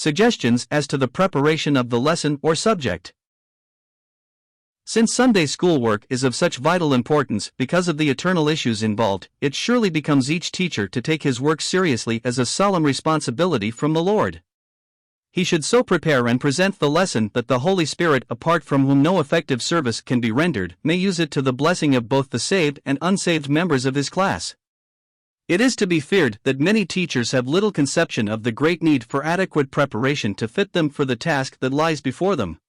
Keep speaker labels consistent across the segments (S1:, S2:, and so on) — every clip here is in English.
S1: Suggestions as to the preparation of the lesson or subject. Since Sunday school work is of such vital importance because of the eternal issues involved, it surely becomes each teacher to take his work seriously as a solemn responsibility from the Lord. He should so prepare and present the lesson that the Holy Spirit, apart from whom no effective service can be rendered, may use it to the blessing of both the saved and unsaved members of his class. It is to be feared that many teachers have little conception of the great need for adequate preparation to fit them for the task that lies before them.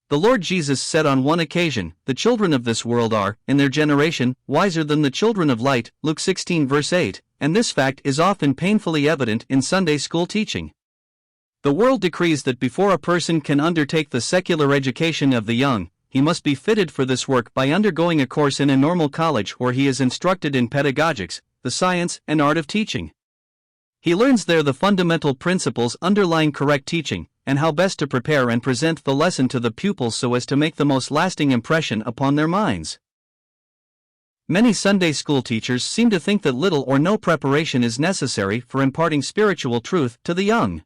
S1: The Lord Jesus said on one occasion, "The children of this world are, in their generation, wiser than the children of light," Luke 16 verse 8, and this fact is often painfully evident in Sunday school teaching. The world decrees that before a person can undertake the secular education of the young, he must be fitted for this work by undergoing a course in a normal college where he is instructed in pedagogics, the science and art of teaching. He learns there the fundamental principles underlying correct teaching, and how best to prepare and present the lesson to the pupils so as to make the most lasting impression upon their minds. Many Sunday school teachers seem to think that little or no preparation is necessary for imparting spiritual truth to the young.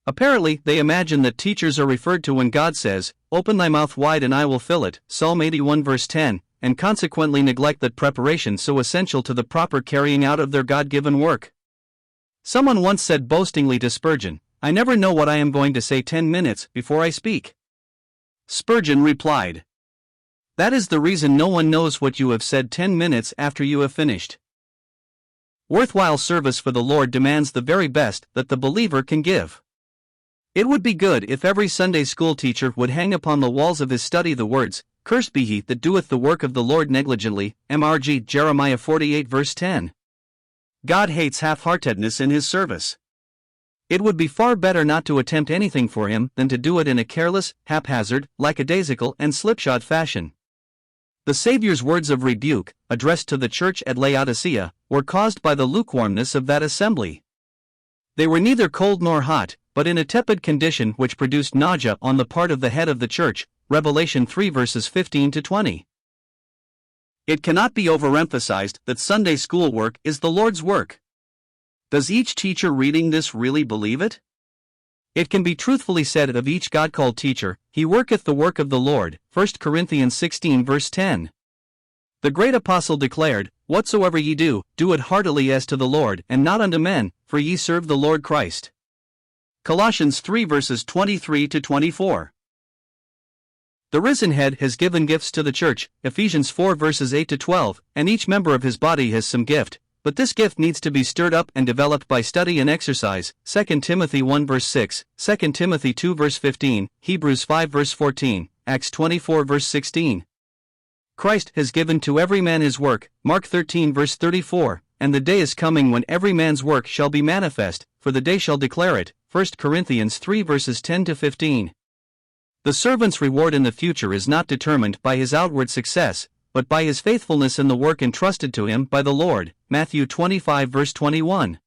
S1: Apparently, they imagine that teachers are referred to when God says, "Open thy mouth wide and I will fill it," Psalm 81 verse 10, and consequently neglect that preparation so essential to the proper carrying out of their God-given work. Someone once said boastingly to Spurgeon, "I never know what I am going to say 10 minutes before I speak." Spurgeon replied, "That is the reason no one knows what you have said 10 minutes after you have finished." Worthwhile service for the Lord demands the very best that the believer can give. It would be good if every Sunday school teacher would hang upon the walls of his study the words, "Cursed be he that doeth the work of the Lord negligently," MRG Jeremiah 48 verse 10. God hates half-heartedness in his service. It would be far better not to attempt anything for him than to do it in a careless, haphazard, lackadaisical and slipshod fashion. The Savior's words of rebuke, addressed to the church at Laodicea, were caused by the lukewarmness of that assembly. They were neither cold nor hot, but in a tepid condition which produced nausea on the part of the head of the church, Revelation 3 verses 15 to 20. It cannot be overemphasized that Sunday school work is the Lord's work. Does each teacher reading this really believe it? It can be truthfully said of each God-called teacher, "He worketh the work of the Lord," 1 Corinthians 16 verse 10. The great apostle declared, "Whatsoever ye do, do it heartily as to the Lord, and not unto men, for ye serve the Lord Christ." Colossians 3 verses 23 to 24. The risen head has given gifts to the church, Ephesians 4 verses 8 to 12, and each member of his body has some gift, but this gift needs to be stirred up and developed by study and exercise, 2 Timothy 1 verse 6, 2 Timothy 2 verse 15, Hebrews 5 verse 14, Acts 24 verse 16. Christ has given to every man his work, Mark 13 verse 34, and the day is coming when every man's work shall be manifest, for the day shall declare it, 1 Corinthians 3 verses 10 to 15. The servant's reward in the future is not determined by his outward success, but by his faithfulness in the work entrusted to him by the Lord, Matthew 25 verse 21.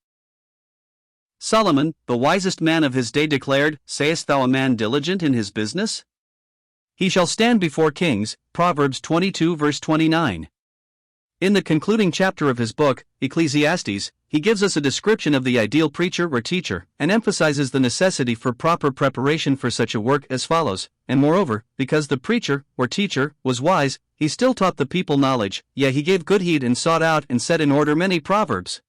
S1: Solomon, the wisest man of his day, declared, "Sayest thou a man diligent in his business? He shall stand before kings," Proverbs 22 verse 29. In the concluding chapter of his book, Ecclesiastes, he gives us a description of the ideal preacher or teacher, and emphasizes the necessity for proper preparation for such a work as follows, "And moreover, because the preacher, or teacher, was wise, he still taught the people knowledge, yea, he gave good heed and sought out and set in order many proverbs."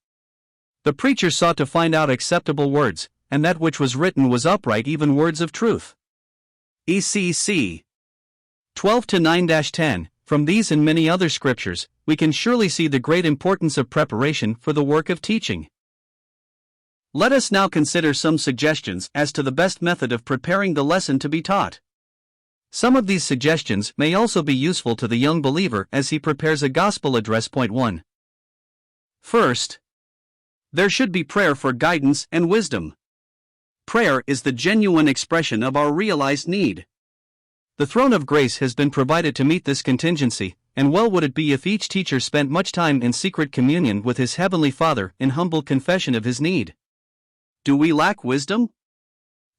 S1: The preacher sought to find out acceptable words, and that which was written was upright, even words of truth. ECC 12-9-10. From these and many other scriptures, we can surely see the great importance of preparation for the work of teaching. Let us now consider some suggestions as to the best method of preparing the lesson to be taught. Some of these suggestions may also be useful to the young believer as he prepares a gospel address. Point 1. First, there should be prayer for guidance and wisdom. Prayer is the genuine expression of our realized need. The throne of grace has been provided to meet this contingency, and well would it be if each teacher spent much time in secret communion with his heavenly Father in humble confession of his need. Do we lack wisdom?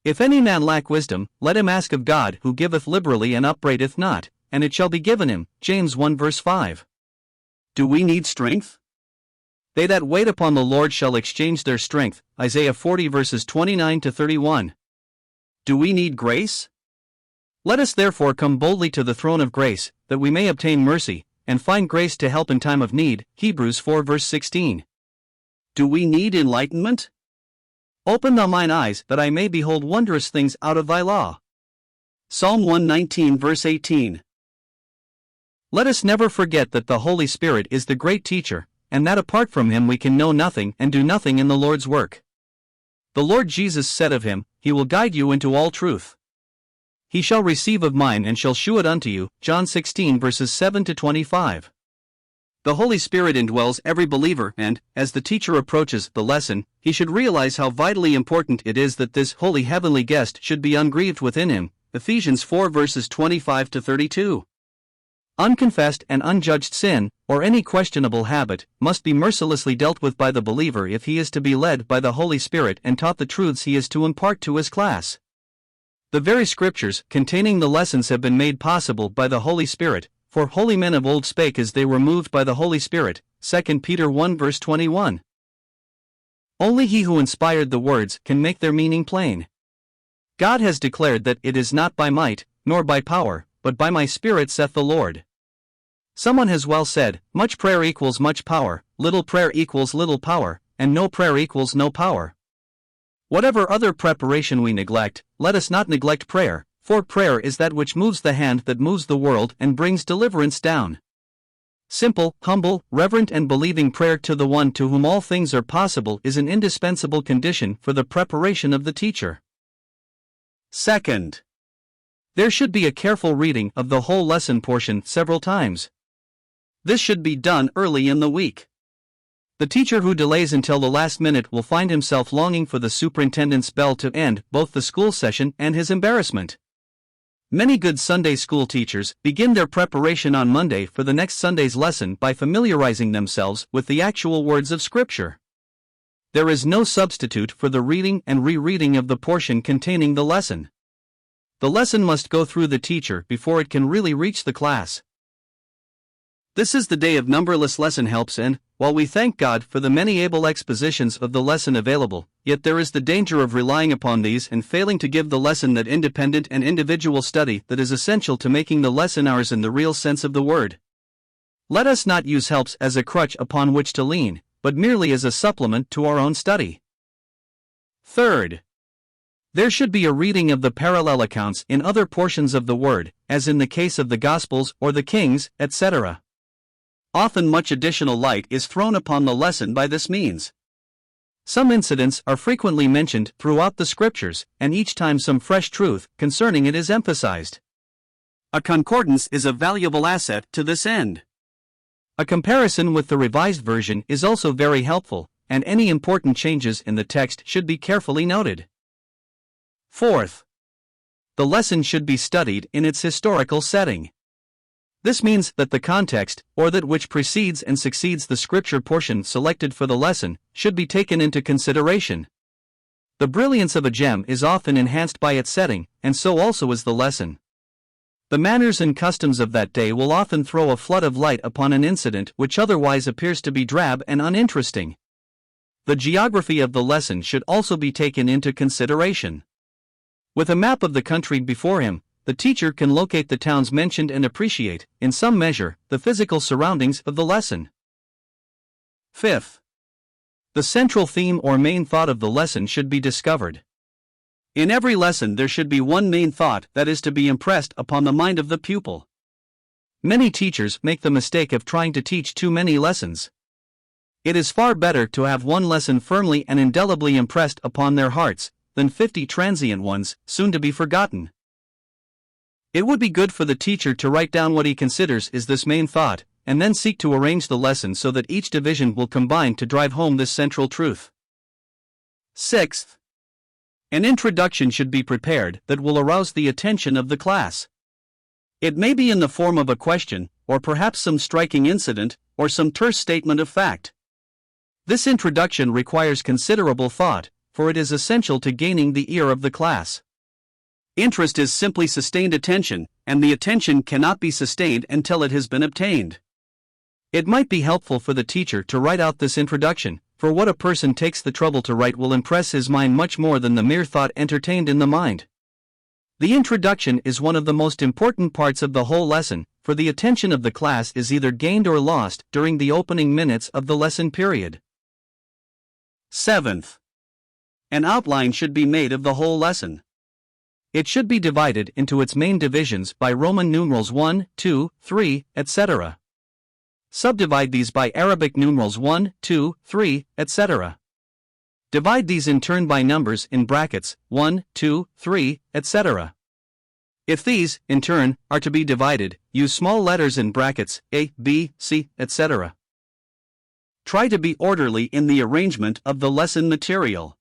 S1: "If any man lack wisdom, let him ask of God, who giveth liberally and upbraideth not, and it shall be given him," James 1 verse 5. Do we need strength? They that wait upon the Lord shall exchange their strength. Isaiah 40 verses 29 to 31. Do we need grace? Let us therefore come boldly to the throne of grace, that we may obtain mercy, and find grace to help in time of need. Hebrews 4 verse 16. Do we need enlightenment? Open thou mine eyes, that I may behold wondrous things out of thy law. Psalm 119 verse 18. Let us never forget that the Holy Spirit is the great teacher, and that apart from him we can know nothing and do nothing in the Lord's work. The Lord Jesus said of him, He will guide you into all truth. He shall receive of mine and shall shew it unto you. John 16 verses 7 to 25. The Holy Spirit indwells every believer, and, as the teacher approaches the lesson, he should realize how vitally important it is that this holy heavenly guest should be ungrieved within him. Ephesians 4 verses 25 to 32. Unconfessed and unjudged sin, or any questionable habit, must be mercilessly dealt with by the believer if he is to be led by the Holy Spirit and taught the truths he is to impart to his class. The very scriptures containing the lessons have been made possible by the Holy Spirit, for holy men of old spake as they were moved by the Holy Spirit. 2 Peter 1 verse 21. Only he who inspired the words can make their meaning plain. God has declared that it is not by might, nor by power, but by my Spirit saith the Lord. Someone has well said, much prayer equals much power, little prayer equals little power, and no prayer equals no power. Whatever other preparation we neglect, let us not neglect prayer, for prayer is that which moves the hand that moves the world and brings deliverance down. Simple, humble, reverent and believing prayer to the one to whom all things are possible is an indispensable condition for the preparation of the teacher. Second, there should be a careful reading of the whole lesson portion several times. This should be done early in the week. The teacher who delays until the last minute will find himself longing for the superintendent's bell to end both the school session and his embarrassment. Many good Sunday school teachers begin their preparation on Monday for the next Sunday's lesson by familiarizing themselves with the actual words of Scripture. There is no substitute for the reading and rereading of the portion containing the lesson. The lesson must go through the teacher before it can really reach the class. This is the day of numberless lesson helps, and, while we thank God for the many able expositions of the lesson available, yet there is the danger of relying upon these and failing to give the lesson that independent and individual study that is essential to making the lesson ours in the real sense of the word. Let us not use helps as a crutch upon which to lean, but merely as a supplement to our own study. Third, there should be a reading of the parallel accounts in other portions of the Word, as in the case of the Gospels or the Kings, etc. Often much additional light is thrown upon the lesson by this means. Some incidents are frequently mentioned throughout the Scriptures, and each time some fresh truth concerning it is emphasized. A concordance is a valuable asset to this end. A comparison with the Revised Version is also very helpful, and any important changes in the text should be carefully noted. Fourth, the lesson should be studied in its historical setting. This means that the context, or that which precedes and succeeds the scripture portion selected for the lesson, should be taken into consideration. The brilliance of a gem is often enhanced by its setting, and so also is the lesson. The manners and customs of that day will often throw a flood of light upon an incident which otherwise appears to be drab and uninteresting. The geography of the lesson should also be taken into consideration. With a map of the country before him, the teacher can locate the towns mentioned and appreciate, in some measure, the physical surroundings of the lesson. Fifth, the central theme or main thought of the lesson should be discovered. In every lesson there should be one main thought that is to be impressed upon the mind of the pupil. Many teachers make the mistake of trying to teach too many lessons. It is far better to have one lesson firmly and indelibly impressed upon their hearts, than 50 transient ones, soon to be forgotten. It would be good for the teacher to write down what he considers is this main thought, and then seek to arrange the lesson so that each division will combine to drive home this central truth. Sixth, an introduction should be prepared that will arouse the attention of the class. It may be in the form of a question, or perhaps some striking incident, or some terse statement of fact. This introduction requires considerable thought, for it is essential to gaining the ear of the class. Interest is simply sustained attention, and the attention cannot be sustained until it has been obtained. It might be helpful for the teacher to write out this introduction, for what a person takes the trouble to write will impress his mind much more than the mere thought entertained in the mind. The introduction is one of the most important parts of the whole lesson, for the attention of the class is either gained or lost during the opening minutes of the lesson period. 7th. An outline should be made of the whole lesson. It should be divided into its main divisions by Roman numerals 1, 2, 3, etc. Subdivide these by Arabic numerals 1, 2, 3, etc. Divide these in turn by numbers in brackets 1, 2, 3, etc. If these, in turn, are to be divided, use small letters in brackets A, B, C, etc. Try to be orderly in the arrangement of the lesson material.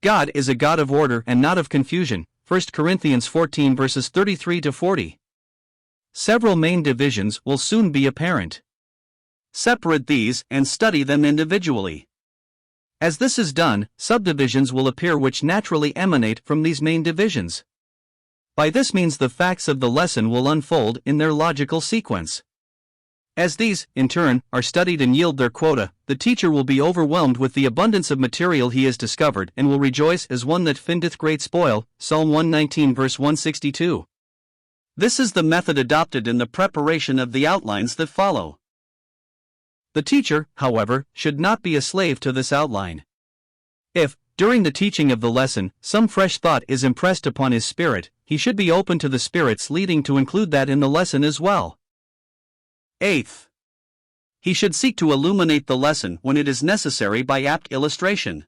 S1: God is a God of order and not of confusion, 1 Corinthians 14 verses 33 to 40. Several main divisions will soon be apparent. Separate these and study them individually. As this is done, subdivisions will appear which naturally emanate from these main divisions. By this means the facts of the lesson will unfold in their logical sequence. As these, in turn, are studied and yield their quota, the teacher will be overwhelmed with the abundance of material he has discovered and will rejoice as one that findeth great spoil, Psalm 119 verse 162. This is the method adopted in the preparation of the outlines that follow. The teacher, however, should not be a slave to this outline. If, during the teaching of the lesson, some fresh thought is impressed upon his spirit, he should be open to the Spirit's leading to include that in the lesson as well. 8th. He should seek to illuminate the lesson when it is necessary by apt illustration.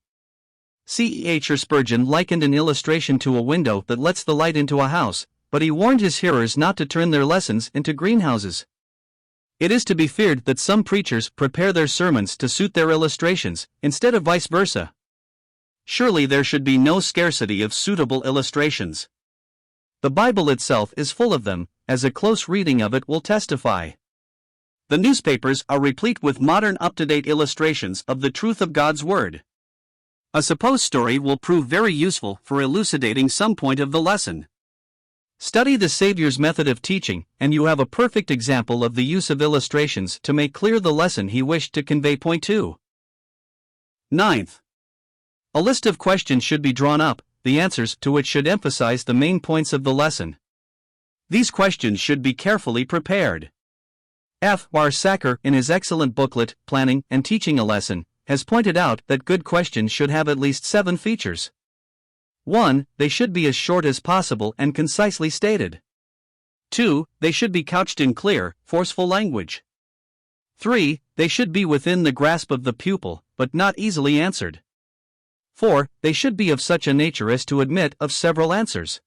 S1: C. H. Spurgeon likened an illustration to a window that lets the light into a house, but he warned his hearers not to turn their lessons into greenhouses. It is to be feared that some preachers prepare their sermons to suit their illustrations, instead of vice versa. Surely there should be no scarcity of suitable illustrations. The Bible itself is full of them, as a close reading of it will testify. The newspapers are replete with modern up-to-date illustrations of the truth of God's Word. A supposed story will prove very useful for elucidating some point of the lesson. Study the Savior's method of teaching, and you have a perfect example of the use of illustrations to make clear the lesson he wished to convey. Point 2. 9th. A list of questions should be drawn up, the answers to which should emphasize the main points of the lesson. These questions should be carefully prepared. F. R. Sacker, in his excellent booklet, Planning and Teaching a Lesson, has pointed out that good questions should have at least 7 features. 1. They should be as short as possible and concisely stated. 2. They should be couched in clear, forceful language. 3. They should be within the grasp of the pupil, but not easily answered. 4. They should be of such a nature as to admit of several answers.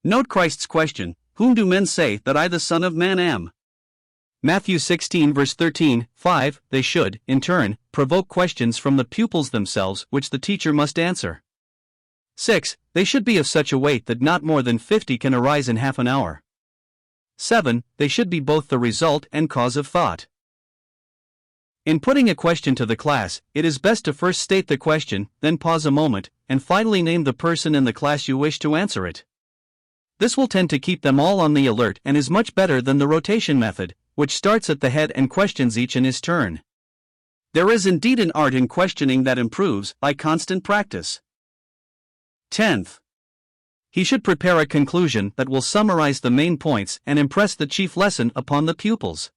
S1: Note Christ's question, "Whom do men say that I the Son of Man am?" Matthew 16 verse 13. 5. They should, in turn, provoke questions from the pupils themselves which the teacher must answer. 6. They should be of such a weight that not more than 50 can arise in half an hour. 7. They should be both the result and cause of thought. In putting a question to the class, it is best to first state the question, then pause a moment, and finally name the person in the class you wish to answer it. This will tend to keep them all on the alert and is much better than the rotation method, which starts at the head and questions each in his turn. There is indeed an art in questioning that improves by constant practice. 10th. He should prepare a conclusion that will summarize the main points and impress the chief lesson upon the pupils.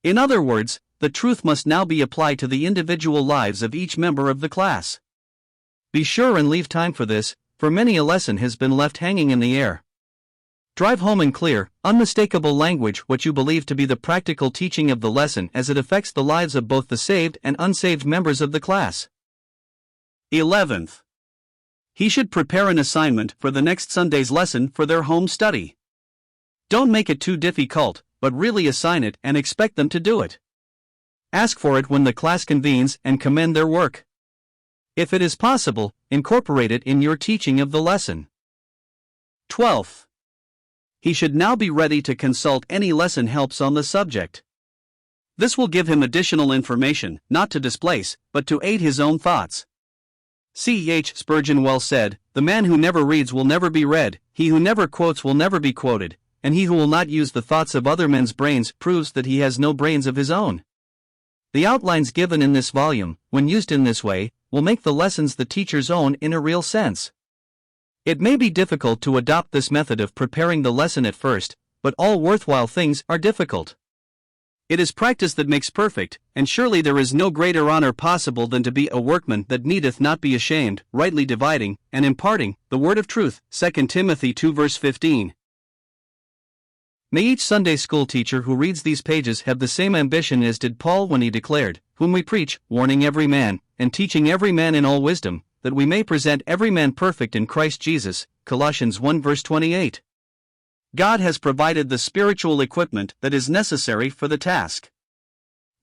S1: In other words, the truth must now be applied to the individual lives of each member of the class. Be sure and leave time for this, for many a lesson has been left hanging in the air. Drive home in clear, unmistakable language what you believe to be the practical teaching of the lesson as it affects the lives of both the saved and unsaved members of the class. 11th. He should prepare an assignment for the next Sunday's lesson for their home study. Don't make it too difficult, but really assign it and expect them to do it. Ask for it when the class convenes and commend their work. If it is possible, incorporate it in your teaching of the lesson. 12th. He should now be ready to consult any lesson helps on the subject. This will give him additional information, not to displace, but to aid his own thoughts. C. H. Spurgeon well said, "The man who never reads will never be read, he who never quotes will never be quoted, and he who will not use the thoughts of other men's brains proves that he has no brains of his own. The outlines given in this volume, when used in this way, will make the lessons the teacher's own in a real sense. It may be difficult to adopt this method of preparing the lesson at first, but all worthwhile things are difficult. It is practice that makes perfect, and surely there is no greater honor possible than to be a workman that needeth not be ashamed, rightly dividing, and imparting, the word of truth. 2 Timothy 2 verse 15. May each Sunday school teacher who reads these pages have the same ambition as did Paul when he declared, "Whom we preach, warning every man, and teaching every man in all wisdom, that we may present every man perfect in Christ Jesus." Colossians 1 verse 28. God has provided the spiritual equipment that is necessary for the task.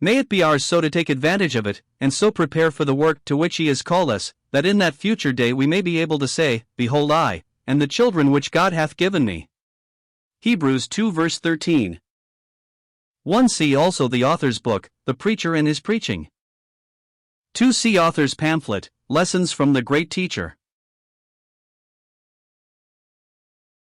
S1: May it be ours so to take advantage of it, and so prepare for the work to which He has called us, that in that future day we may be able to say, "Behold I, and the children which God hath given me." Hebrews 2 verse 13. 1. See also the author's book, The Preacher and His Preaching. 2. See author's pamphlet, Lessons from the Great Teacher.